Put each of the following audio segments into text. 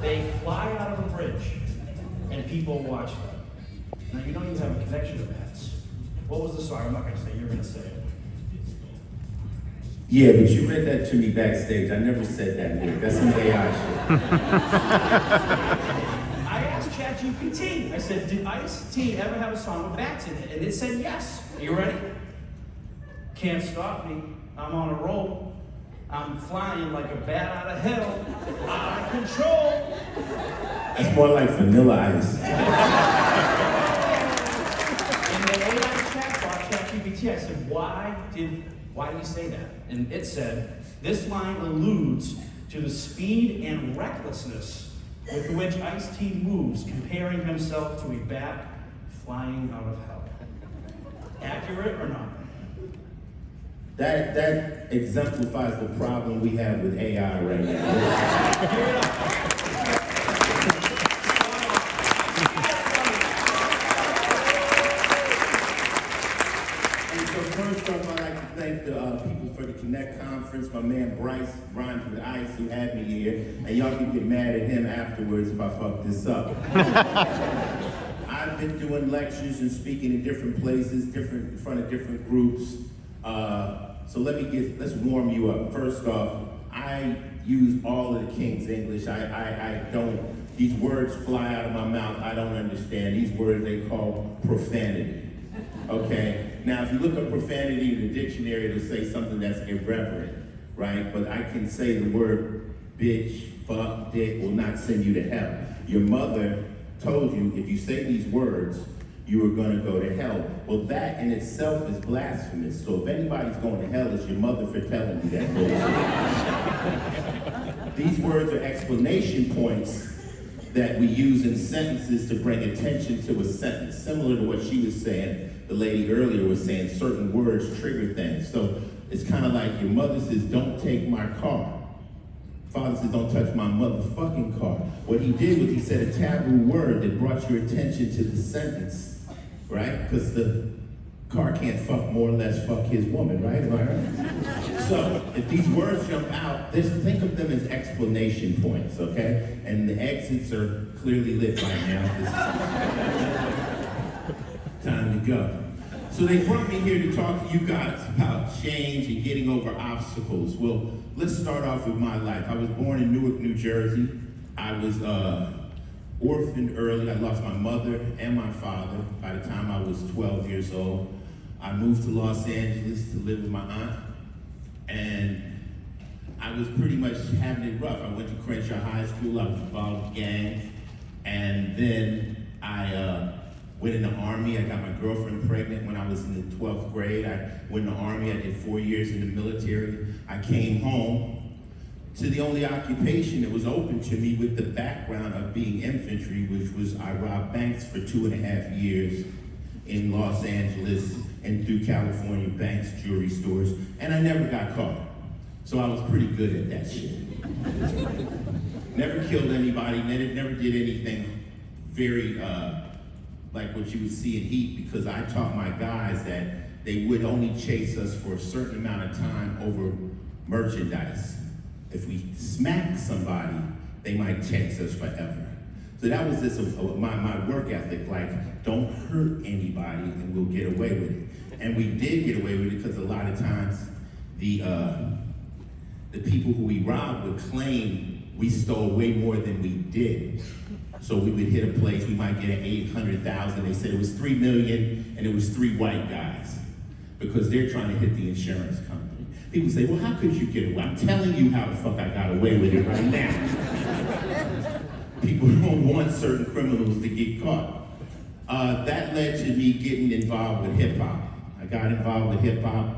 They fly out of a bridge, and people watch them. Now, you know you have a connection to bats. What was the song? I'm not going to say it. You're going to say it. Yeah, but you read that to me backstage. I never said that word. That's some AI shit. I asked ChatGPT. I said, did Ice-T ever have a song with bats in it? And it said yes. Are you ready? Can't stop me. I'm on a roll. I'm flying like a bat out of hell. Out of control. That's more like Vanilla Ice. In the AI chatbot, ChatGPT, I said, why did you say that? And it said, this line alludes to the speed and recklessness with which Ice-T moves, comparing himself to a bat flying out of hell. Accurate or not? That exemplifies the problem we have with AI right now. Give it up. And so first off, I'd like to thank the people for the Connect Conference, my man Bryce, Rhymes with Ice, who had me here. And y'all can get mad at him afterwards if I fuck this up. I've been doing lectures and speaking in different places, in front of different groups. So let's warm you up. First off, I use all of the King's English. I don't, these words fly out of my mouth, I don't understand. These words they call profanity, okay? Now, if you look up profanity in the dictionary, it'll say something that's irreverent, right? But I can say the word bitch, fuck, dick will not send you to hell. Your mother told you if you say these words, you are going to go to hell. Well, that in itself is blasphemous. So if anybody's going to hell, it's your mother for telling you that bullshit. These words are explanation points that we use in sentences to bring attention to a sentence. Similar to what she was saying, the lady earlier was saying certain words trigger things. So it's kind of like your mother says, don't take my car. Father says, don't touch my motherfucking car. What he did was he said a taboo word that brought your attention to the sentence, right? Because the car can't fuck more or less fuck his woman, right? Am I right? So if these words jump out, think of them as explanation points, okay? And the exits are clearly lit right now. Time to go. So they brought me here to talk to you guys about change and getting over obstacles. Well, let's start off with my life. I was born in Newark, New Jersey. I was orphaned early. I lost my mother and my father by the time I was 12 years old. I moved to Los Angeles to live with my aunt, and I was pretty much having it rough. I went to Crenshaw High School. I was involved with gangs, and then I went in the Army. I got my girlfriend pregnant when I was in the 12th grade. I went in the Army. I did 4 years in the military. I came home to the only occupation that was open to me with the background of being infantry, which was I robbed banks for 2.5 years in Los Angeles and through California, banks, jewelry stores, and I never got caught. So I was pretty good at that shit. Never killed anybody, never did anything very, like what you would see in Heat, because I taught my guys that they would only chase us for a certain amount of time over merchandise. If we smack somebody, they might chase us forever. So that was just my work ethic, like, don't hurt anybody and we'll get away with it. And we did get away with it because a lot of times the people who we robbed would claim we stole way more than we did. So we would hit a place, we might get an 800,000. They said it was 3 million and it was 3 white guys because they're trying to hit the insurance company. People say, well, how could you get away? I'm telling you how the fuck I got away with it right now. People don't want certain criminals to get caught. That led to me getting involved with hip hop. I got involved with hip hop,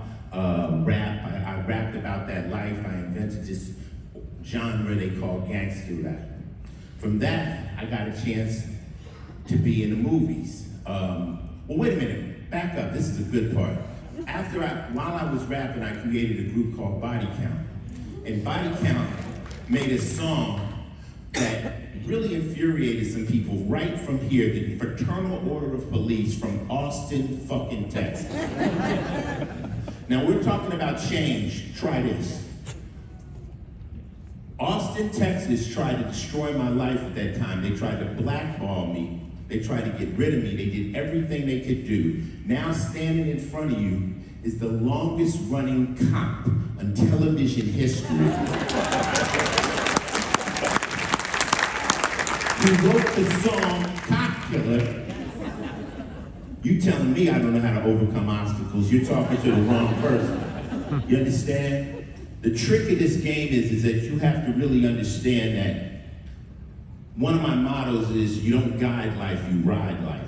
rap. I rapped about that life. I invented this genre they call gangster rap. From that, I got a chance to be in the movies. Well, wait a minute, back up, this is a good part. While I was rapping, I created a group called Body Count. And Body Count made a song that really infuriated some people right from here, the Fraternal Order of Police from Austin, fucking Texas. Now we're talking about change, try this. Austin Austin, Texas tried to destroy my life at that time. They tried to blackball me. They tried to get rid of me. They did everything they could do. Now standing in front of you is the longest running cop in television history. He wrote the song Cop Killer. You telling me I don't know how to overcome obstacles. You're talking to the wrong person. You understand? The trick of this game is that you have to really understand that one of my mottos is you don't guide life, you ride life.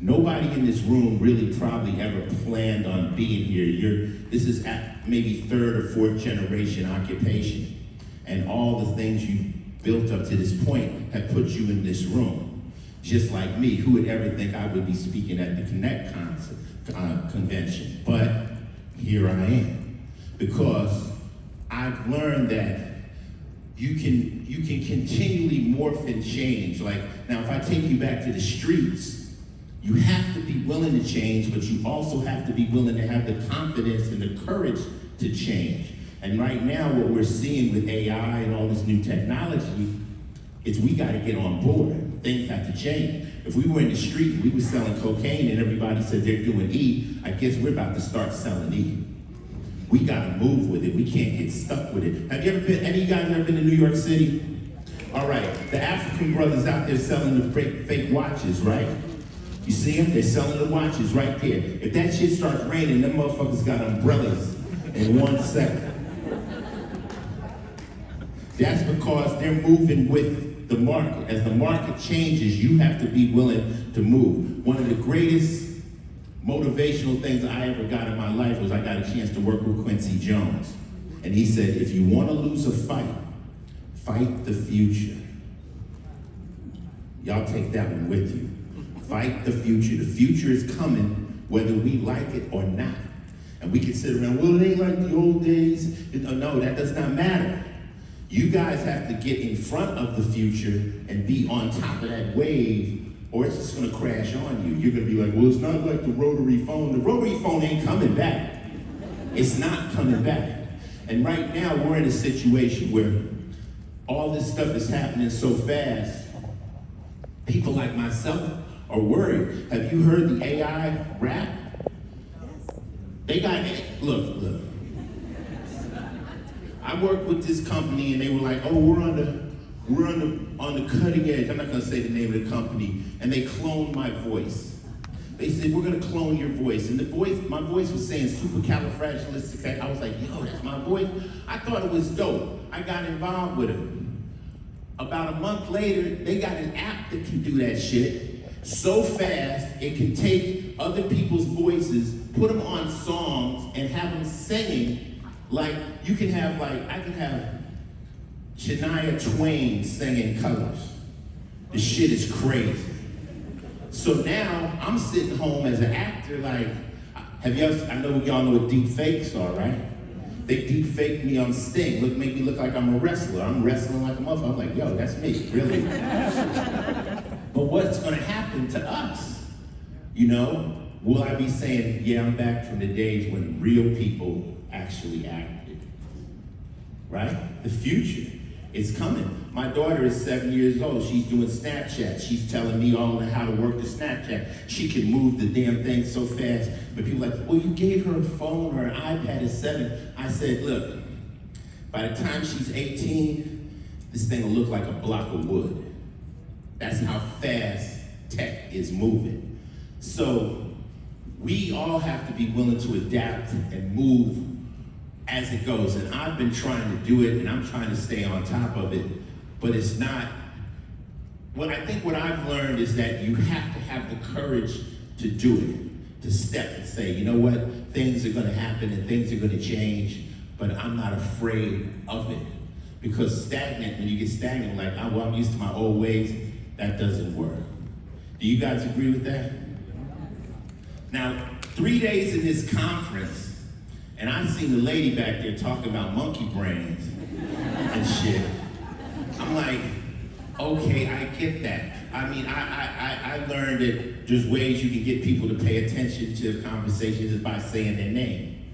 Nobody in this room really probably ever planned on being here. This is at maybe third or fourth generation occupation. And all the things you've built up to this point have put you in this room. Just like me, who would ever think I would be speaking at the Connect convention? But here I am. Because I've learned that you can continually morph and change. Like, now if I take you back to the streets, you have to be willing to change, but you also have to be willing to have the confidence and the courage to change. And right now, what we're seeing with AI and all this new technology is we gotta get on board. Things have to change. If we were in the street and we were selling cocaine and everybody said they're doing E, I guess we're about to start selling E. We gotta move with it. We can't get stuck with it. Have you ever been, any of you guys ever been to New York City? All right, the African brothers out there selling the fake watches, right? You see them? They're selling the watches right there. If that shit starts raining, them motherfuckers got umbrellas in 1 second. That's because they're moving with the market. As the market changes, you have to be willing to move. One of the greatest motivational things I ever got in my life was I got a chance to work with Quincy Jones. And he said, if you want to lose a fight, fight the future. Y'all take that one with you. Fight the future. The future is coming whether we like it or not. And we can sit around, well, it ain't like the old days. No, that does not matter. You guys have to get in front of the future and be on top of that wave, or it's just gonna crash on you. You're gonna be like, well, it's not like the rotary phone. The rotary phone ain't coming back. It's not coming back. And right now, we're in a situation where all this stuff is happening so fast, people like myself are worried. Have you heard the AI rap? They got, look. I worked with this company and they were like, oh, we're on the cutting edge. I'm not gonna say the name of the company. And they cloned my voice. They said, we're gonna clone your voice. And my voice was saying supercalifragilistic. I was like, yo, that's my voice. I thought it was dope. I got involved with it. About a month later, they got an app that can do that shit so fast, it can take other people's voices, put them on songs, and have them singing. Like, you can have, I can have Shania Twain singing Colors. The shit is crazy. So now, I'm sitting home as an actor, like, I know y'all know what deep fakes are, right? They deep faked me on Sting, make me look like I'm a wrestler. I'm wrestling like a motherfucker. I'm like, yo, that's me, really. But what's gonna happen to us? You know, will I be saying, yeah, I'm back from the days when real people actually acted, right? The future is coming. My daughter is 7 years old. She's doing Snapchat. She's telling me all how to work the Snapchat. She can move the damn thing so fast. But people are like, well, you gave her a phone or an iPad at 7. I said, look, by the time she's 18, this thing will look like a block of wood. That's how fast tech is moving. So we all have to be willing to adapt and move as it goes. And I've been trying to do it, and I'm trying to stay on top of it, but it's not. What I've learned is that you have to have the courage to do it, to step and say, you know what, things are gonna happen and things are gonna change, but I'm not afraid of it. Because when you get stagnant, like, well, I'm used to my old ways, that doesn't work. Do you guys agree with that? Now, 3 days in this conference, and I seen the lady back there talking about monkey brains and shit. I'm like, okay, I get that. I mean, I learned that there's ways you can get people to pay attention to the conversation is by saying their name.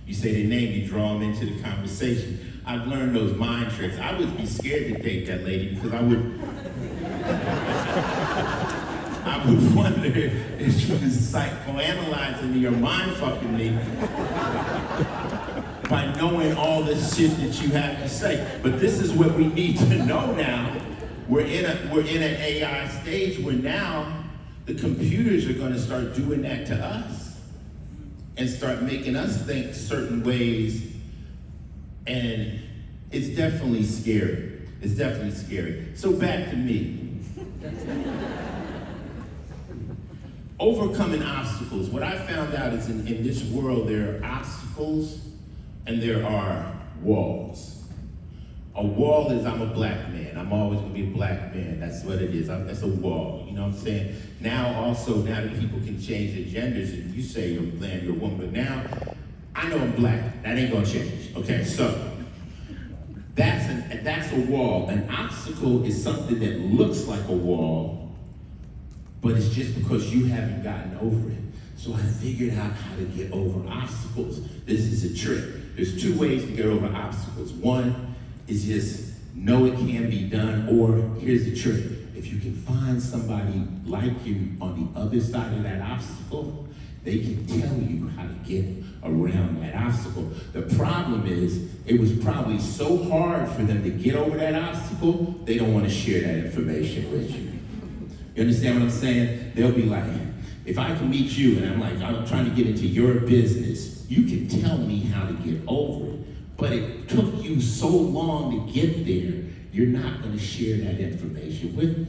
You say their name, you draw them into the conversation. I've learned those mind tricks. I would be scared to date that lady because I would wonder if she was psychoanalyzing me or mind fucking me by knowing all this shit that you have to say. But this is what we need to know now. We're in an AI stage where now the computers are going to start doing that to us and start making us think certain ways. And it's definitely scary. It's definitely scary. So back to me. Overcoming obstacles. What I found out is in this world there are obstacles and there are walls. A wall is I'm a black man. I'm always gonna be a black man. That's what it is. That's a wall. You know what I'm saying? Now that people can change their genders and you say you're a man, you're a woman, but now I know I'm black. That ain't gonna change. Okay, so that's a wall. An obstacle is something that looks like a wall, but it's just because you haven't gotten over it. So I figured out how to get over obstacles. This is a trick. There's two ways to get over obstacles. One is just know it can be done, or here's the trick. If you can find somebody like you on the other side of that obstacle, they can tell you how to get around that obstacle. The problem is, it was probably so hard for them to get over that obstacle, they don't want to share that information with you. You understand what I'm saying? They'll be like, if I can meet you and I'm like, I'm trying to get into your business, you can tell me how to get over it. But it took you so long to get there, you're not going to share that information with me.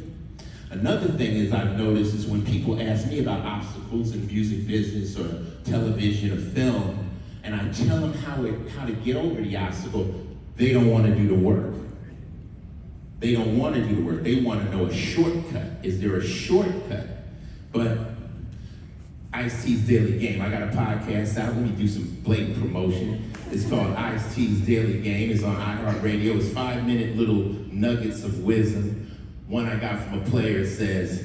Another thing is I've noticed is when people ask me about obstacles in music business or television or film, and I tell them how to get over the obstacle, they don't want to do the work. They don't want to do the work. They want to know a shortcut. Is there a shortcut? But Ice-T's Daily Game. I got a podcast out. Let me do some blatant promotion. It's called Ice-T's Daily Game. It's on iHeartRadio. It's 5-minute little nuggets of wisdom. One I got from a player says,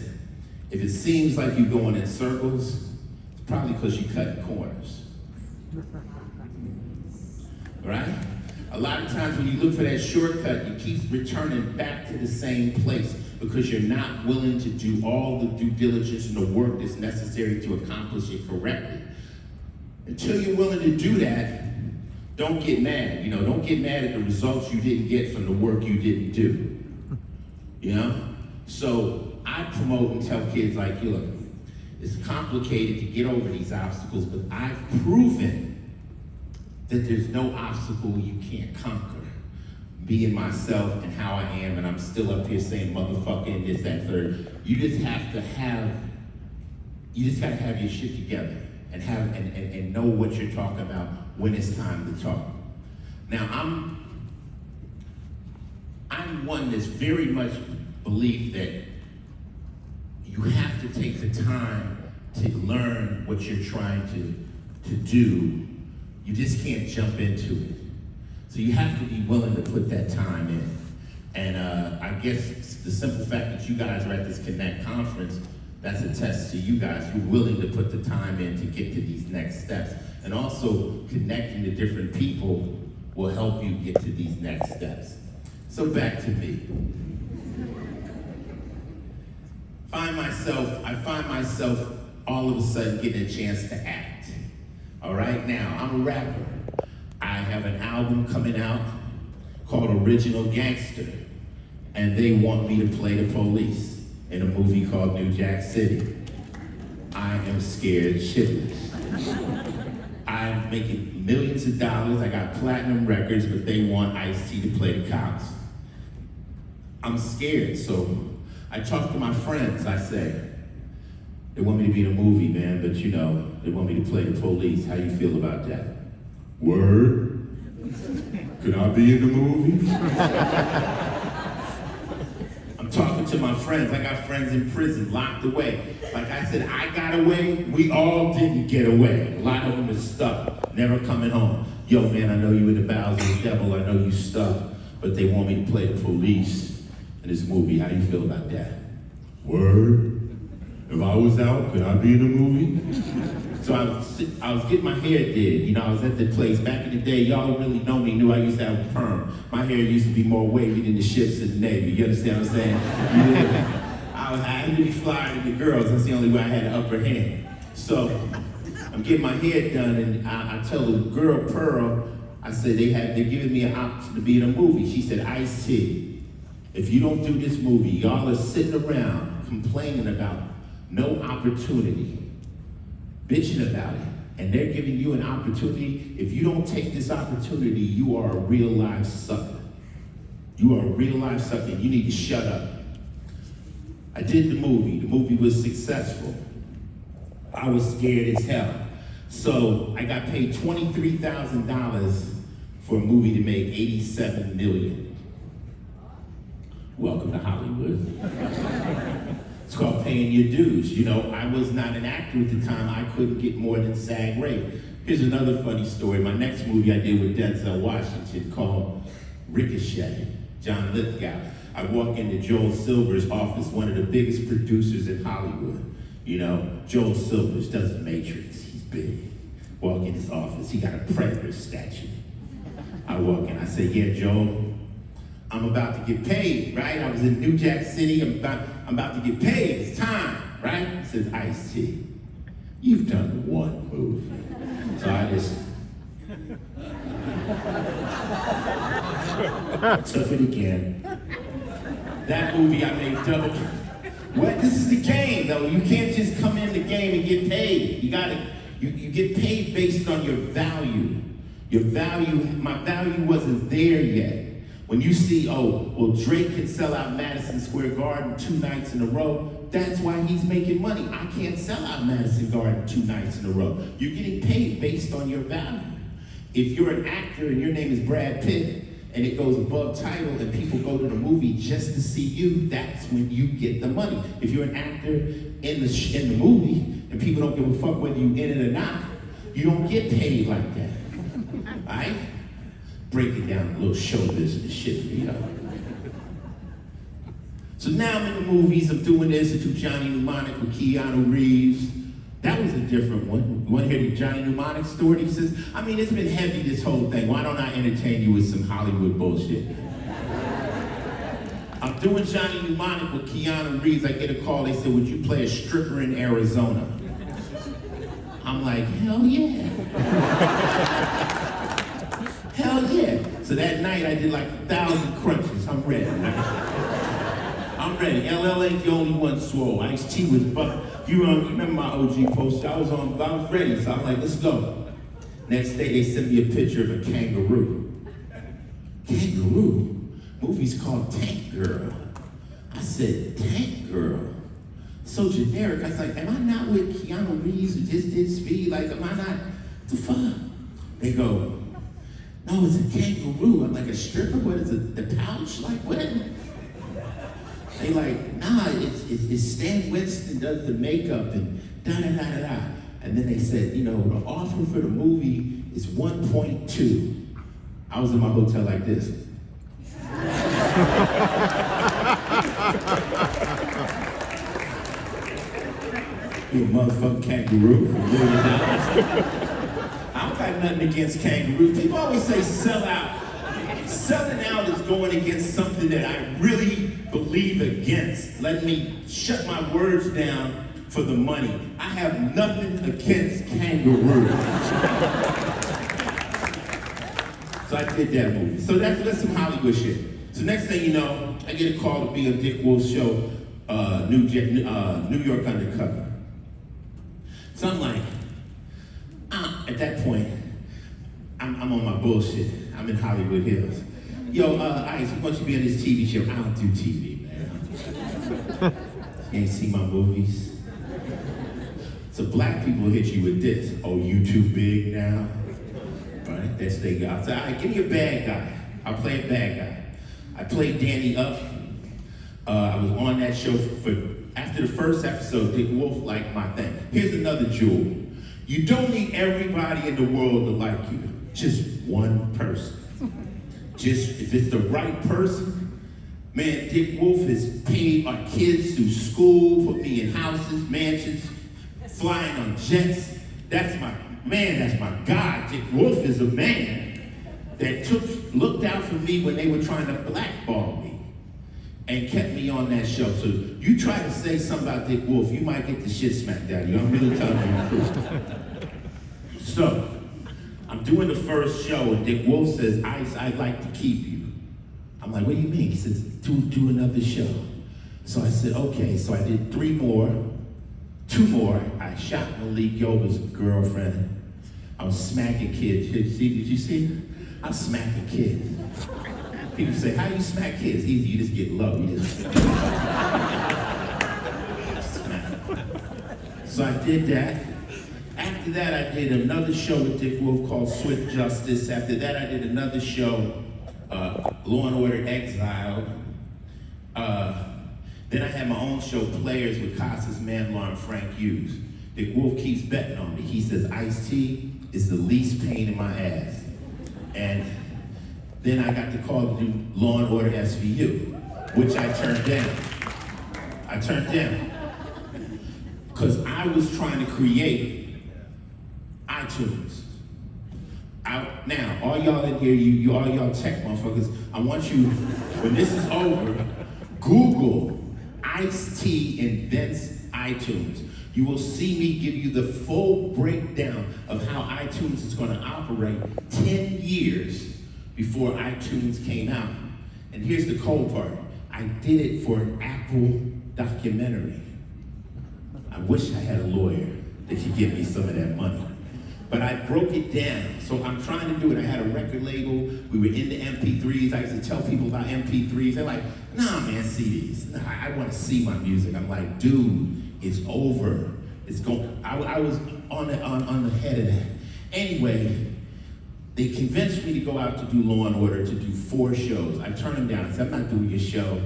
if it seems like you're going in circles, it's probably because you're cutting corners. Right? A lot of times when you look for that shortcut, you keep returning back to the same place because you're not willing to do all the due diligence and the work that's necessary to accomplish it correctly. Until you're willing to do that, don't get mad. You know, don't get mad at the results you didn't get from the work you didn't do. You know? So I promote and tell kids like, look, it's complicated to get over these obstacles, but I've proven that there's no obstacle you can't conquer. Being myself and how I am, and I'm still up here saying motherfucker and this, that, third. You just gotta have your shit together and know what you're talking about when it's time to talk. Now I'm one that's very much believe that you have to take the time to learn what you're trying to do. You just can't jump into it. So you have to be willing to put that time in. And I guess the simple fact that you guys are at this Connect conference, that's a test to you guys. You're willing to put the time in to get to these next steps. And also connecting to different people will help you get to these next steps. So back to me. I find myself all of a sudden getting a chance to act. All right, now I'm a rapper. I have an album coming out called Original Gangster, and they want me to play the police in a movie called New Jack City. I am scared shitless. I'm making millions of dollars. I got platinum records, but they want Ice-T to play the cops. I'm scared, so I talk to my friends. I say, they want me to be in a movie, man, but you know, they want me to play the police. How you feel about that? Word? Could I be in the movie? I'm talking to my friends. I got friends in prison, locked away. Like I said, I got away. We all didn't get away. A lot of them are stuck, never coming home. Yo, man, I know you in the bowels of the devil. I know you stuck, but they want me to play the police in this movie. How you feel about that? Word? if I was out, could I be in a movie? So I was getting my hair did. You know, I was at the place back in the day. Y'all really know me, knew I used to have a perm. My hair used to be more wavy than the ships in the Navy. You understand what I'm saying? Yeah. I had to be flyer than the girls. That's the only way I had an upper hand. So I'm getting my hair done, and I tell the girl, Pearl, I said, they're giving me an option to be in a movie. She said, Ice-T, if you don't do this movie, y'all are sitting around complaining about no opportunity, bitching about it, and they're giving you an opportunity. If you don't take this opportunity, you are a real life sucker. You are a real life sucker. You need to shut up. I did the movie. The movie was successful. I was scared as hell. So I got paid $23,000 for a movie to make $87 million. Welcome to Hollywood. It's called paying your dues. You know, I was not an actor at the time. I couldn't get more than SAG rate. Here's another funny story. My next movie I did with Denzel Washington called Ricochet, John Lithgow. I walk into Joel Silver's office, one of the biggest producers in Hollywood. You know, Joel Silver's does The Matrix. He's big. Walk in his office, he got a Predator statue. I walk in, I say, yeah, Joel, I'm about to get paid, right? I was in New Jack City, I'm about to get paid, it's time, right? He says, Ice-T, you've done one movie. So I just took it again. That movie I made double. What? This is the game, though. You can't just come in the game and get paid. You get paid based on your value. Your value, my value wasn't there yet. When you see, oh, well, Drake can sell out Madison Square Garden 2 nights in a row, that's why he's making money. I can't sell out Madison Garden 2 nights in a row. You're getting paid based on your value. If you're an actor and your name is Brad Pitt, and it goes above title and people go to the movie just to see you, that's when you get the money. If you're an actor in the movie and people don't give a fuck whether you in it or not, you don't get paid like that. All right? Breaking down a little show business shit for you. So now I'm in the movies, I'm doing this, I do Johnny Mnemonic with Keanu Reeves. That was a different one. You want to hear the Johnny Mnemonic story? He says, I mean, it's been heavy, this whole thing. Why don't I entertain you with some Hollywood bullshit? I'm doing Johnny Mnemonic with Keanu Reeves. I get a call. They said, would you play a stripper in Arizona? I'm like, hell yeah. Hell yeah. So that night I did like 1,000 crunches. I'm ready. I'm ready. LL ain't the only one swole. Ice-T was buck. You remember my OG poster? I was ready, so I'm like, let's go. Next day they sent me a picture of a kangaroo. Kangaroo? Movie's called Tank Girl. I said, Tank Girl? So generic. I was like, am I not with Keanu Reeves who just did Speed? Like, am I not? What the fuck? They go, no, it's a kangaroo. I'm like, a stripper? What is it? The pouch? Like, what? They like, nah, it's Stan Winston does the makeup and da-da-da-da-da. And then they said, you know, the offer for the movie is 1.2. I was in my hotel like this. You a motherfucking kangaroo for $1 million. I don't got nothing against kangaroos. People always say sell out. Selling out is going against something that I really believe against. Let me shut my words down for the money. I have nothing against kangaroos. So I did that movie. So that's some Hollywood shit. So next thing you know, I get a call to be on Dick Wolf's show, New York Undercover. So I'm like, at that point, I'm on my bullshit. I'm in Hollywood Hills. Yo, Ice, why don't you be on this TV show? I don't do TV, man. You ain't seen my movies. So black people hit you with this. Oh, you too big now? Right? That's they got. So, all right, give me a bad guy. I'll play a bad guy. I played Danny Up. I was on that show after the first episode, Dick Wolf liked my thing. Here's another jewel. You don't need everybody in the world to like you. Just one person. Just, if it's the right person, Man, Dick Wolf has paid our kids through school, put me in houses, mansions, flying on jets. That's my man, that's my God. Dick Wolf is a man that looked out for me when they were trying to blackball me and kept me on that show. So you try to say something about Dick Wolf, you might get the shit smacked out of you. I'm really telling you the truth. So, I'm doing the first show and Dick Wolf says, Ice, I'd like to keep you. I'm like, what do you mean? He says, do another show. So I said, okay. So I did 3 more, 2 more. I shot Malik Yoba's girlfriend. I was smacking kids. Did you see? I was smacking kids. People say, how do you smack kids? Easy, you just get low. You just smack. So I did that. After that, I did another show with Dick Wolf called Swift Justice. After that, I did another show, Law and Order Exiled. Then I had my own show, Players, with Casas Manlar and Frank Hughes. Dick Wolf keeps betting on me. He says, Ice-T is the least pain in my ass. And then I got the call to do Law and Order SVU, which I turned down. I turned down. Because I was trying to create iTunes. Now, all y'all in here, all y'all tech motherfuckers, I want you, when this is over, Google Ice-T invents iTunes. You will see me give you the full breakdown of how iTunes is going to operate 10 years before iTunes came out. And here's the cold part. I did it for an Apple documentary. I wish I had a lawyer that could give me some of that money. But I broke it down. So I'm trying to do it. I had a record label. We were into MP3s. I used to tell people about MP3s. They're like, nah, man, CDs. Nah, I want to see my music. I'm like, dude, it's over. It's going. I was on the head of that. Anyway, they convinced me to go out to do Law and Order, to do 4 shows. I turned them down. I said, I'm not doing your show.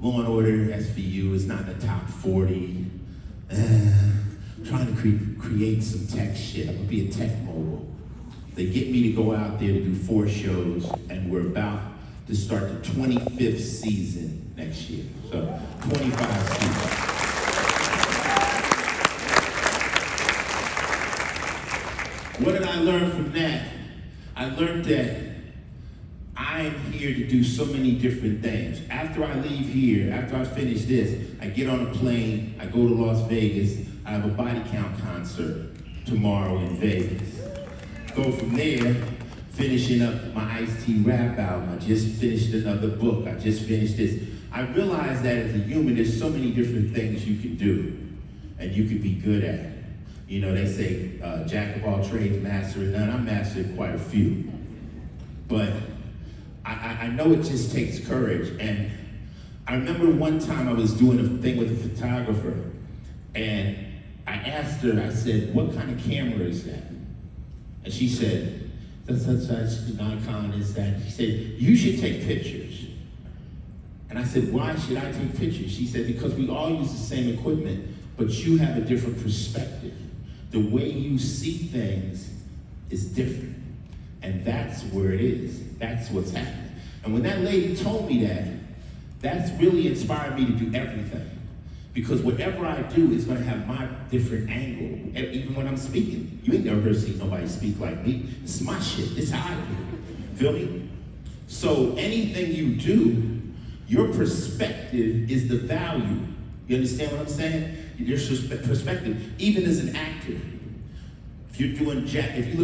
Law and Order, SVU is not in the top 40. Trying to create some tech shit. I'm gonna be a tech mogul. They get me to go out there to do 4 shows, and we're about to start the 25th season next year. So, 25 seasons. What did I learn from that? I learned that I'm here to do so many different things. After I leave here, after I finish this, I get on a plane, I go to Las Vegas, I have a Body Count concert tomorrow in Vegas. Go from there, finishing up my Ice-T rap album. I just finished another book. I just finished this. I realized that as a human, there's so many different things you can do and you can be good at. You know, they say, jack of all trades, master of none. I mastered quite a few. But I know it just takes courage. And I remember one time I was doing a thing with a photographer, and I asked her, I said, what kind of camera is that? And she said, such Nikon is that. She said, you should take pictures. And I said, why should I take pictures? She said, because we all use the same equipment, but you have a different perspective. The way you see things is different. And that's where it is. That's what's happening. And when that lady told me that, that's really inspired me to do everything. Because whatever I do is going to have my different angle, even when I'm speaking. You ain't never seen nobody speak like me. This is my shit. This is how I do it. Feel me? So anything you do, your perspective is the value. You understand what I'm saying? Your perspective, even as an actor. If you look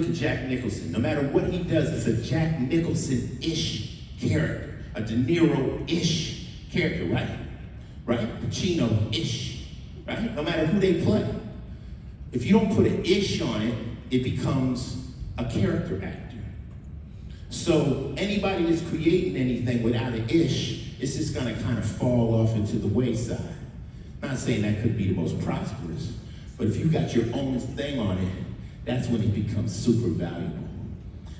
at Jack Nicholson, no matter what he does, it's a Jack Nicholson-ish character, a De Niro-ish character, right? Right? Pacino-ish, right? No matter who they play. If you don't put an ish on it, it becomes a character actor. So anybody that's creating anything without an ish, it's just gonna kind of fall off into the wayside. I'm not saying that could be the most prosperous, but if you got your own thing on it, that's when it becomes super valuable.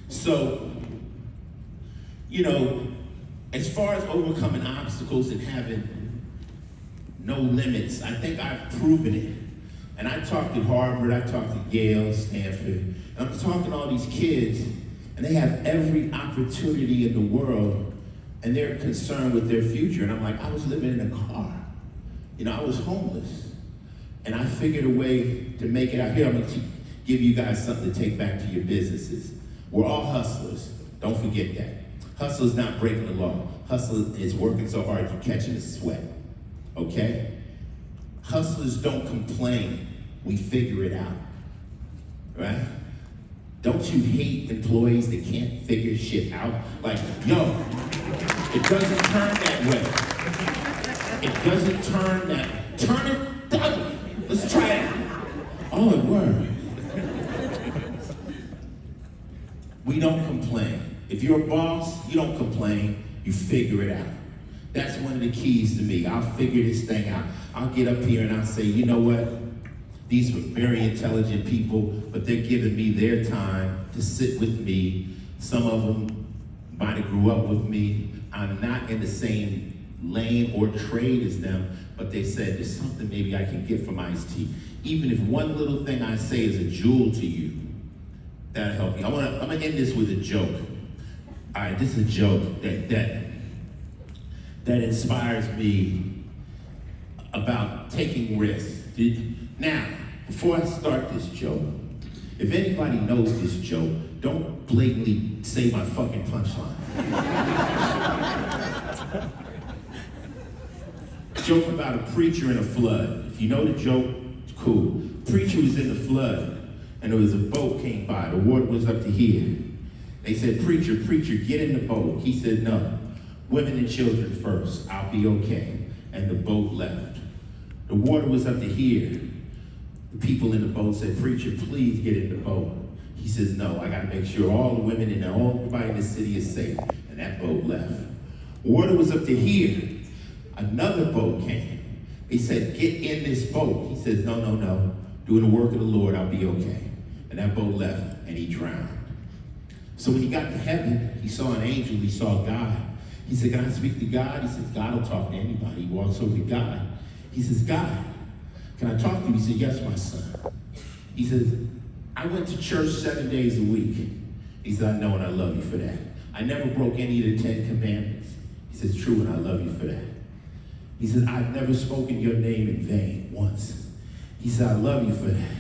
So, you know, as far as overcoming obstacles and having no limits, I think I've proven it. And I talked at Harvard, I talked at Yale, Stanford, and I'm talking to all these kids, and they have every opportunity in the world and they're concerned with their future. And I'm like, I was living in a car. You know, I was homeless. And I figured a way to make it out here. I'm gonna give you guys something to take back to your businesses. We're all hustlers. Don't forget that. Hustler's not breaking the law. Hustler is working so hard you're catching a sweat. Okay? Hustlers don't complain. We figure it out. Right? Don't you hate employees that can't figure shit out? Like, yo, it doesn't turn that way. It doesn't turn that. Turn it down. Let's try it. Oh, it worked. We don't complain. If you're a boss, you don't complain. You figure it out. That's one of the keys to me. I'll figure this thing out. I'll get up here and I'll say, you know what? These are very intelligent people, but they're giving me their time to sit with me. Some of them might have grew up with me. I'm not in the same lane or trade as them, but they said there's something maybe I can get from Ice-T. Even if one little thing I say is a jewel to you, that'll help you. I'm gonna end this with a joke. All right, this is a joke that inspires me about taking risks. Now, before I start this joke, if anybody knows this joke, don't blatantly say my fucking punchline. Joke about a preacher in a flood. If you know the joke, it's cool. Preacher was in the flood, and there was a boat came by. The water was up to here. They said, preacher, get in the boat. He said, no, women and children first. I'll be okay. And the boat left. The water was up to here. The people in the boat said, preacher, please get in the boat. He says, no, I gotta make sure all the women and everybody in the city is safe. And that boat left. Water was up to here. Another boat came. They said, get in this boat. He says, no. Doing the work of the Lord, I'll be okay. And that boat left, and he drowned. So when he got to heaven, he saw an angel, he saw God. He said, can I speak to God? He says, God will talk to anybody. He walks over to God. He says, God, can I talk to you? He said, yes, my son. He says, I went to church 7 days a week. He said, I know and I love you for that. I never broke any of the 10 commandments. He says, true, and I love you for that. He said, I've never spoken your name in vain once. He said, I love you for that.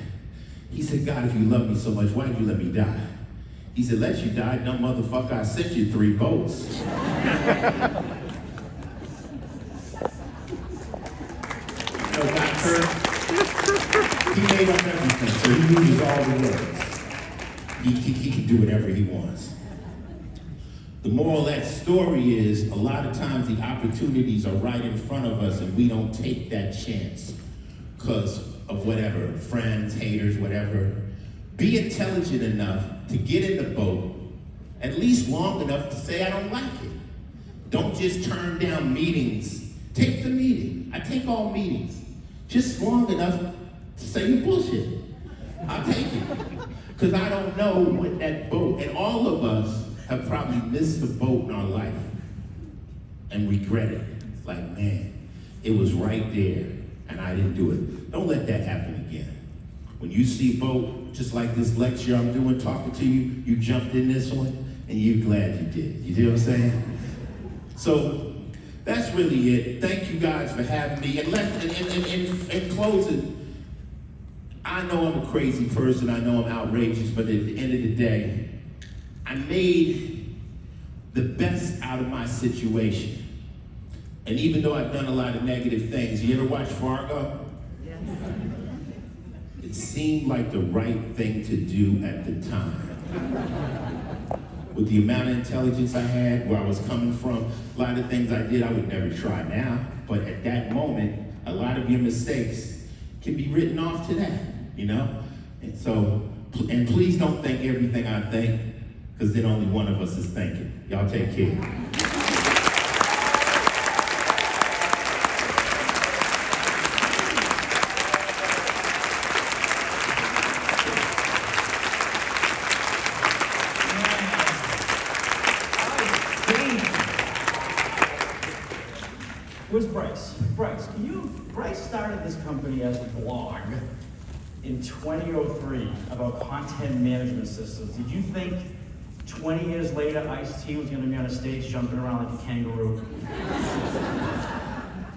He said, God, if you love me so much, why did you let me die? He said, let you die? No, motherfucker, I sent you 3 boats. You know, God heard, he made up everything, so he uses all the words. He can do whatever he wants. The moral of that story is, a lot of times the opportunities are right in front of us and we don't take that chance because of whatever, friends, haters, whatever. Be intelligent enough to get in the boat, at least long enough to say, I don't like it. Don't just turn down meetings. Take the meeting. I take all meetings. Just long enough to say you bullshit. I'll take it. Because I don't know what that boat, and all of us have probably missed the boat in our life and regret it. It's like, man, it was right there and I didn't do it. Don't let that happen again. When you see a boat, just like this lecture I'm doing, talking to you, you jumped in this one and you're glad you did. You see what I'm saying? So that's really it. Thank you guys for having me. And in closing, I know I'm a crazy person. I know I'm outrageous, but at the end of the day, I made the best out of my situation. And even though I've done a lot of negative things, you ever watch Fargo? Yes. It seemed like the right thing to do at the time. With the amount of intelligence I had, where I was coming from, a lot of things I did I would never try now. But at that moment, a lot of your mistakes can be written off to that, you know? And so, and please don't think everything I think, because then only one of us is thinking. Y'all take care. Where's Bryce? Bryce started this company as a blog in 2003 about content management systems. Did you think 20 years later, Ice-T was gonna be on a stage jumping around like a kangaroo.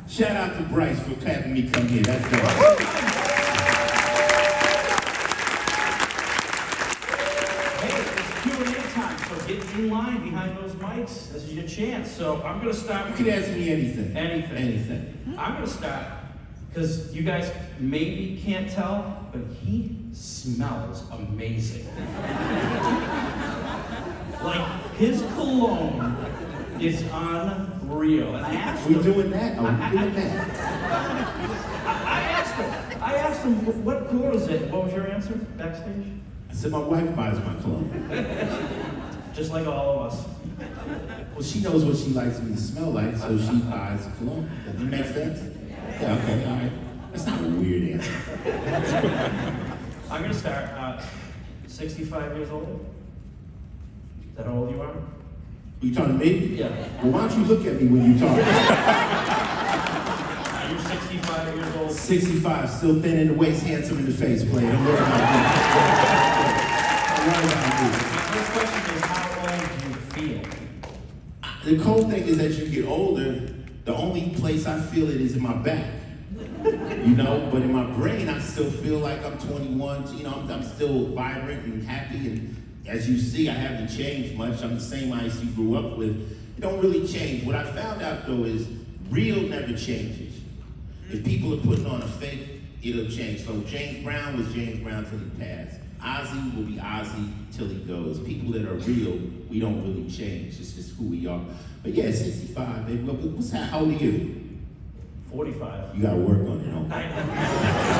Shout out to Bryce for having me come here. That's dope. Hey, it's Q&A time, so get in line behind those mics. This is your chance. So I'm gonna start You with can ask me anything. anything. Anything. I'm gonna start, because you guys maybe can't tell, but he smells amazing. Like, his cologne is unreal. And I asked We him, doing that? Are we doing that? I asked him, what color is it? What was your answer backstage? I said my wife buys my cologne. Just like all of us. Well, she knows what she likes me to smell like, so she buys cologne. Does that make sense? Yeah, okay, all right. That's not a weird answer. I'm gonna start, 65 years old. Is that how old you are? You talking to me? Yeah. Well, why don't you look at me when you talk? Are you 65 years old? 65, still thin in the waist, handsome in the face, player. Don't worry about me. Don't worry about me. My first question is, how old do you feel? The cool thing is as you get older, the only place I feel it is in my back. You know, but in my brain, I still feel like I'm 21. You know, I'm still vibrant and happy. And as you see, I haven't changed much. I'm the same Ice you grew up with. It don't really change. What I found out though is real never changes. If people are putting on a fake, it'll change. So James Brown was James Brown till he passed. Ozzy will be Ozzy till he goes. People that are real, we don't really change. It's just who we are. But yeah, 65, baby. How old are you? 45. You gotta work on it, huh?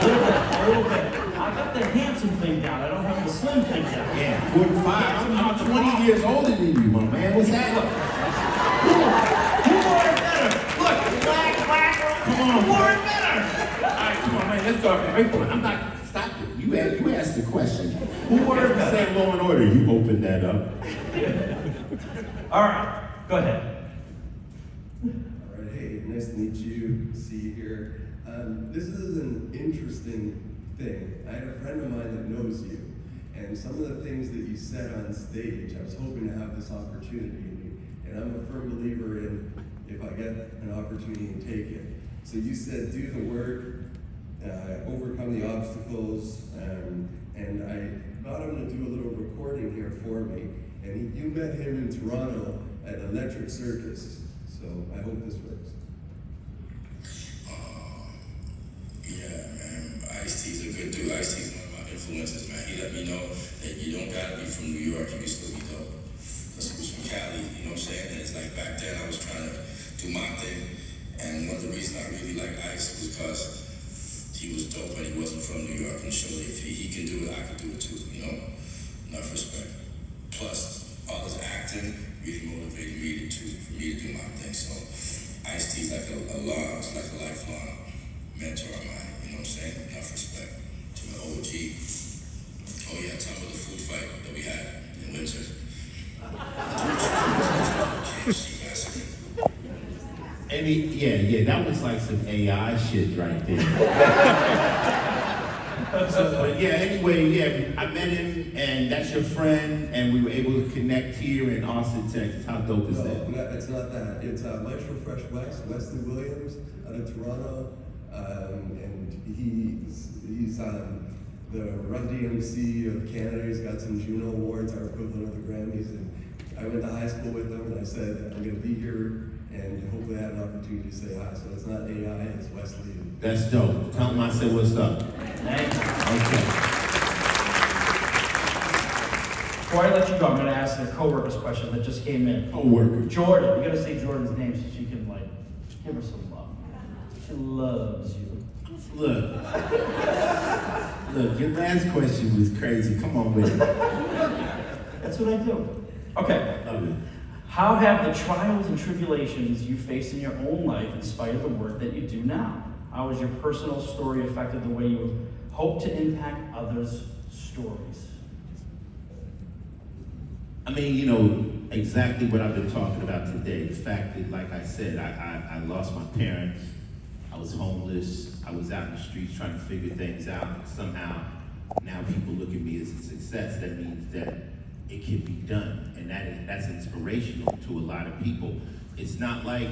A little bit. I got the handsome thing down. I don't have the slim thing down. Yeah, 45. I'm 20 years older than you, my man. What's that? Who wore it better? Look, black. Come on. Who wore it better? All right, come on, man. Let's go. Wait for it. I'm not. Stop it. You asked the question. Who ordered the same Law and Order? You opened that up. All right, go ahead. All right, hey, nice to meet you, see you here. This is an interesting thing. I had a friend of mine that knows you, and some of the things that you said on stage, I was hoping to have this opportunity, and I'm a firm believer in if I get an opportunity and take it. So you said do the work, overcome the obstacles, and I got him to do a little recording here for me, and you met him in Toronto at Electric Circus. So I hope this works. Yeah, man. Ice-T's a good dude. Ice-T's one of my influences, man. He let me know that you don't gotta be from New York, you can still be dope. Because he was from Cali, you know what I'm saying? And it's like back then I was trying to do my thing. And one of the reasons I really like Ice was because he was dope and he wasn't from New York. And showed if he can do it, I can do it too, you know? Enough respect. Plus, all his acting really motivated me for me to do my thing. So Ice-T's like a lifelong mentor of mine, you know what I'm saying? Enough respect to my OG. Oh yeah, tell me about the food fight that we had in Windsor. Yeah, that was like some AI shit right there. But yeah, anyway, yeah, I met him, and that's your friend, and we were able to connect here in Austin, Texas. How dope is that? No, it's not that. It's Maestro Fresh West, Wesley Williams, out of Toronto, and he's the Run DMC of Canada. He's got some Juno Awards, our equivalent of the Grammys, and I went to high school with him, and I said, I'm going to be here, and hopefully I have an opportunity to say hi. So it's not AI, it's Wesley. That's dope. Tell him I said what's up. Thank you. Okay. Before I let you go, I'm gonna ask the co-worker's question that just came in. Co-worker. Jordan, you gotta say Jordan's name so she can like give her some love. She loves you. Look, your last question was crazy. Come on with it. That's what I do. Okay. Love it. How have the trials and tribulations you faced in your own life inspired the work that you do now? How has your personal story affected the way you hope to impact others' stories? I mean, you know, exactly what I've been talking about today. The fact that, like I said, I lost my parents. I was homeless. I was out in the streets trying to figure things out. Somehow, now people look at me as a success. That means that it can be done, and that's inspirational to a lot of people. It's not like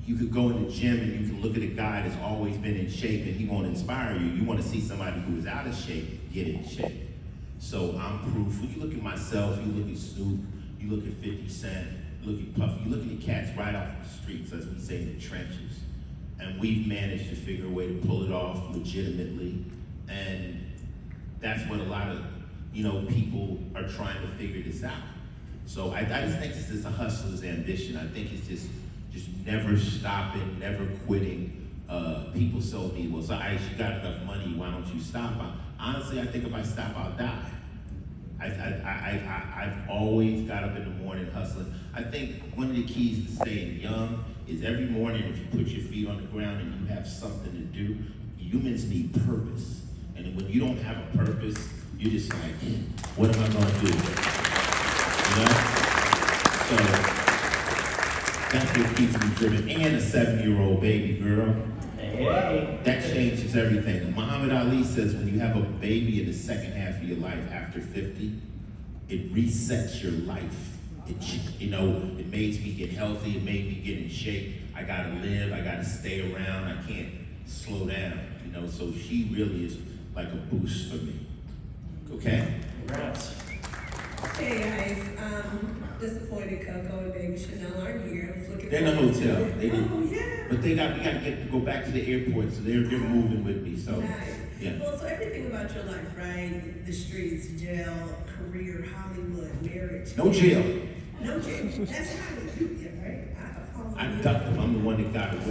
you could go in the gym and you can look at a guy that's always been in shape and he won't inspire you. You want to see somebody who is out of shape get in shape. So I'm proof. When you look at myself, you look at Snoop, you look at 50 Cent, you look at Puffy, you look at the cats right off the streets, as we say, in the trenches. And we've managed to figure a way to pull it off legitimately. And that's what a lot of, people are trying to figure this out. So I just think this is a hustler's ambition. I think it's just never stopping, never quitting. People told me, well, so Ice, you got enough money, why don't you stop? Honestly, I think if I stop, I'll die. I've always got up in the morning hustling. I think one of the keys to staying young is every morning if you put your feet on the ground and you have something to do, humans need purpose. And when you don't have a purpose, you're just like, what am I gonna do? So that's what keeps me driven. And a 7-year-old baby girl. Hey. That changes everything. Muhammad Ali says when you have a baby in the second half of your life after 50, it resets your life. It makes me get healthy, it made me get in shape. I gotta live, I gotta stay around, I can't slow down, so she really is like a boost for me. Okay? Congrats. Hey guys, disappointed Coco and Baby Chanel aren't here. I was looking They're in the forward to hotel. it. They didn't, Oh yeah. but we gotta go back to the airport, so they're moving with me. So Nice. yeah. Well, so everything about your life, right? The streets, jail, career, Hollywood, marriage. No jail. No jail. That's how we do it, right? I ducked them. I'm the one that got away.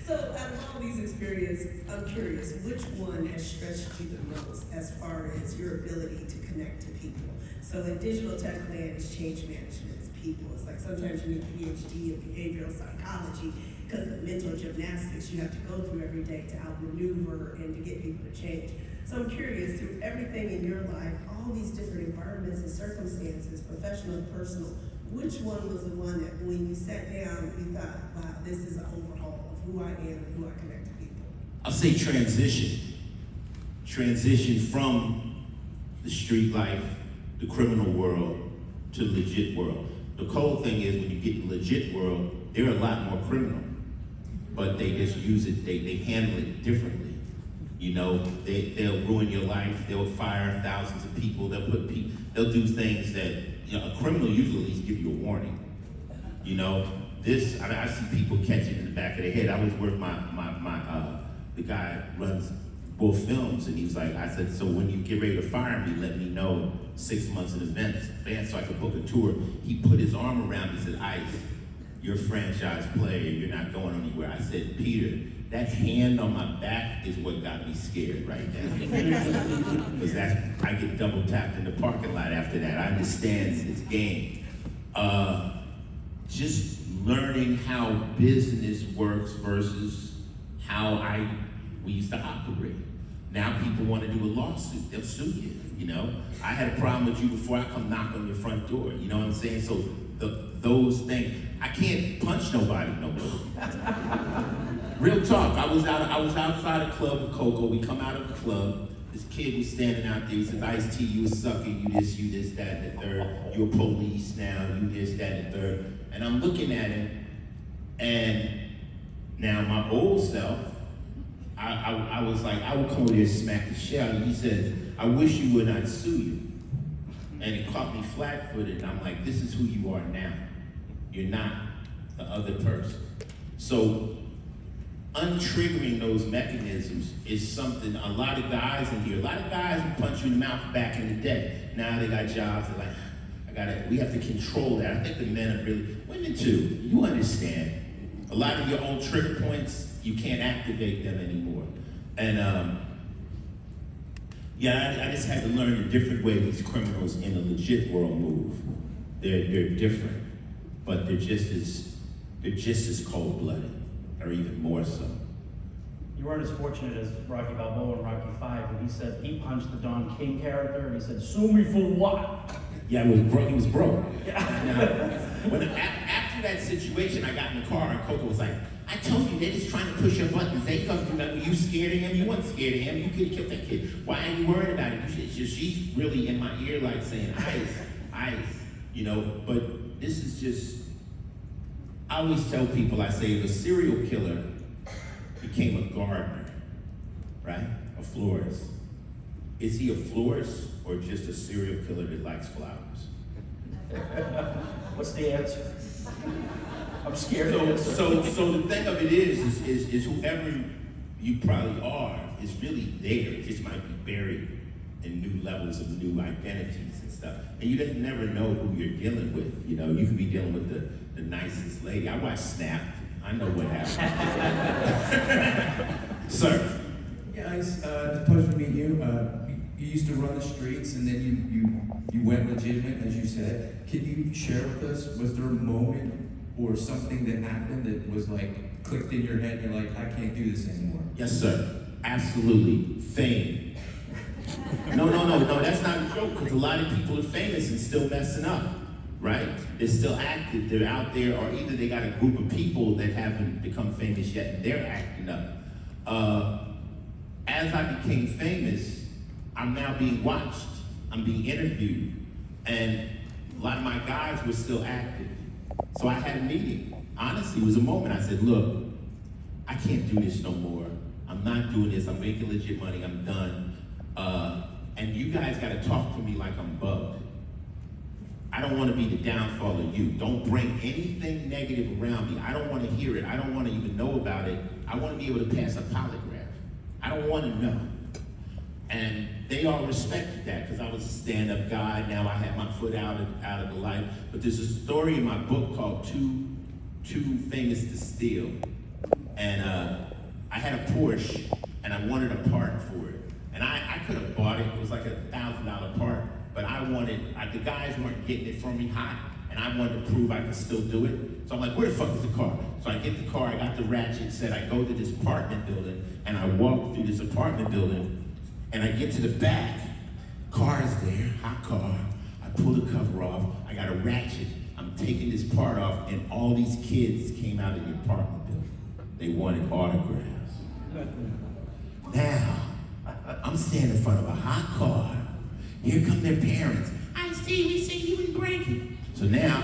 So out of all these experiences, I'm curious, which one has stretched you the most as far as your ability to connect to people? So in digital tech land, it's change management, it's people. It's like sometimes you need a PhD in behavioral psychology because the mental gymnastics you have to go through every day to outmaneuver and to get people to change. So I'm curious, through everything in your life, all these different environments and circumstances, professional and personal, which one was the one that when you sat down, you thought, wow, this is an overhaul of who I am and who I connect to people? I'll say transition. Transition from the street life, the criminal world, to the legit world. The cold thing is when you get in the legit world, they're a lot more criminal, but they just use it, they handle it differently. They'll ruin your life, they'll fire thousands of people, they'll do things that, a criminal usually at least give you a warning. I see people catch it in the back of their head. I was with the guy runs Wolf Films, and he was like, I said, so when you get ready to fire me, let me know 6 months in advance so I could book a tour. He put his arm around me and said, Ice, you're a franchise player, you're not going anywhere. I said, Peter, that hand on my back is what got me scared right now. Because I get double tapped in the parking lot after that. I understand it's game. Just learning how business works versus how we used to operate. Now people want to do a lawsuit, they'll sue you, I had a problem with you before I come knock on your front door, you know what I'm saying? So those things, I can't punch nobody no more. Real talk, I was outside a club with Coco, we come out of the club, this kid was standing out there, he says, Ice-T, you a sucker, you this, that, and the third, you're police now, you this, that, and the third. And I'm looking at him, and now my old self, I was like, I would come over there and smack the shit out of you. He said, I wish you would not sue you. And it caught me flat-footed, and I'm like, this is who you are now. You're not the other person. So untriggering those mechanisms is something a lot of guys in here, a lot of guys would punch you in the mouth back in the day. Now they got jobs, they're like, we have to control that. I think the men are really, women too, you understand. A lot of your old trigger points, you can't activate them anymore. And I just had to learn a different way these criminals in the legit world move. They're different, but they're just as cold-blooded, or even more so. You weren't as fortunate as Rocky Balboa in Rocky V, when he said he punched the Don King character, and he said, sue me for what? Yeah, he was broke. Yeah. Now, after after that situation, I got in the car and Coco was like, I told you, they're just trying to push your buttons. They come through that. Were you scared of him? You weren't scared of him. You could have killed that kid. Why are you worried about it? She's really in my ear like saying, ice, you know, but this is just, I always tell people, I say, if a serial killer became a gardener, right, a florist, is he a florist or just a serial killer that likes flowers? What's the answer? I'm scared to answer. So the thing of it is whoever you probably are is really there. It just might be buried in new levels of new identities and stuff. And you just never know who you're dealing with. You know, you could be dealing with the nicest lady. I watch Snap. I know what happened. Sir. Yeah, it's a pleasure to meet you. You used to run the streets, and then you went legitimate, as you said. Can you share with us, was there a moment or something that happened that was like, clicked in your head, and you're like, I can't do this anymore? Yes, sir. Absolutely. Fame. No, that's not a joke, because a lot of people are famous and still messing up, right? They're still active, they're out there, or either they got a group of people that haven't become famous yet and they're acting up. As I became famous, I'm now being watched, I'm being interviewed, and a lot of my guys were still active. So I had a meeting. Honestly, it was a moment. I said, look, I can't do this no more. I'm not doing this. I'm making legit money. I'm done. And you guys got to talk to me like I'm bugged. I don't want to be the downfall of you. Don't bring anything negative around me. I don't want to hear it. I don't want to even know about it. I want to be able to pass a polygraph. I don't want to know. And they all respected that because I was a stand-up guy. Now I had my foot out of the light. But there's a story in my book called Too Famous to Steal. And I had a Porsche, and I wanted a part for it. And I could have bought it. It was like a $1,000 part. But the guys weren't getting it from me hot, and I wanted to prove I could still do it. So I'm like, where the fuck is the car? So I get the car, I got the ratchet set, I go to this apartment building, and I walk through this apartment building, and I get to the back. Car is there, hot car. I pull the cover off, I got a ratchet. I'm taking this part off, and all these kids came out of the apartment building. They wanted autographs. Now, I'm standing in front of a hot car. Here come their parents. I see, we see you in breaking. So now,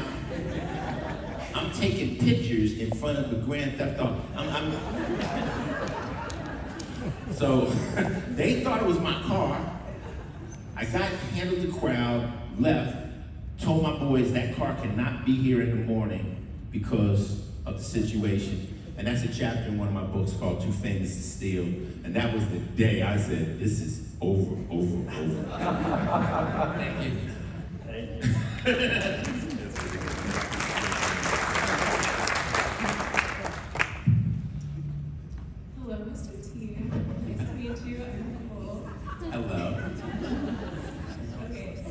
I'm taking pictures in front of the Grand Theft Auto. So, they thought it was my car. I handled the crowd, left, told my boys that car cannot be here in the morning because of the situation. And that's a chapter in one of my books called Too Famous to Steal. And that was the day I said, this is over. Thank you. Hello, Mr. T. Nice to meet you. I'm Nicole. Hello. Okay, so